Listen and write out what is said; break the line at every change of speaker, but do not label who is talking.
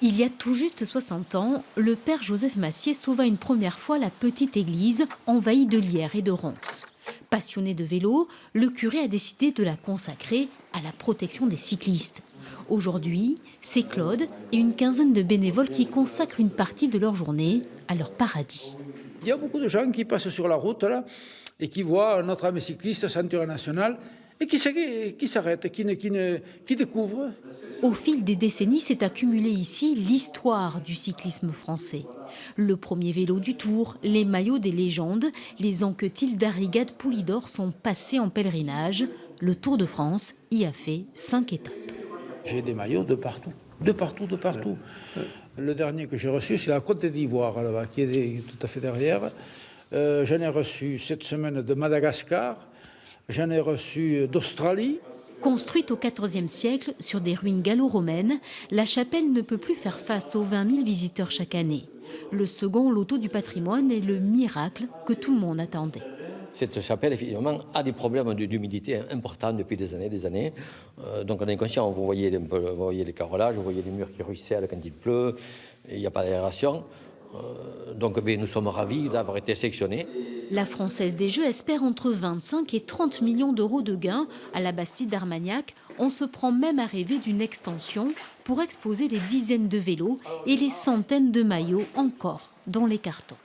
Il y a tout juste 60 ans, le père Joseph Massier sauva une première fois la petite église envahie de lierre et de ronces. Passionné de vélo, le curé a décidé de la consacrer à la protection des cyclistes. Aujourd'hui, c'est Claude et une quinzaine de bénévoles qui consacrent une partie de leur journée à leur paradis.
Il y a beaucoup de gens qui passent sur la route là, et qui voient notre ami cycliste ceinture nationale et qui s'arrêtent, qui découvrent.
Au fil des décennies s'est accumulée ici l'histoire du cyclisme français. Le premier vélo du Tour, les maillots des légendes, les anquetilles d'Arrigade Poulidor sont passés en pèlerinage. Le Tour de France y a fait 5 étapes.
J'ai des maillots de partout, de partout, de partout. Le dernier que j'ai reçu, c'est la Côte d'Ivoire, là-bas, qui est tout à fait derrière. J'en ai reçu cette semaine de Madagascar. J'en ai reçu d'Australie.
Construite au XIVe siècle sur des ruines gallo-romaines, la chapelle ne peut plus faire face aux 20 000 visiteurs chaque année. Le second loto du patrimoine est le miracle que tout le monde attendait.
Cette chapelle, effectivement, a des problèmes d'humidité importants depuis des années. Donc on est conscient, vous voyez les carrelages, vous voyez les murs qui ruissellent quand il pleut, il n'y a pas d'aération. Donc nous sommes ravis d'avoir été sélectionnés.
La Française des Jeux espère entre 25 et 30 millions d'euros de gains à la Bastide d'Armagnac. On se prend même à rêver d'une extension pour exposer les dizaines de vélos et les centaines de maillots encore dans les cartons.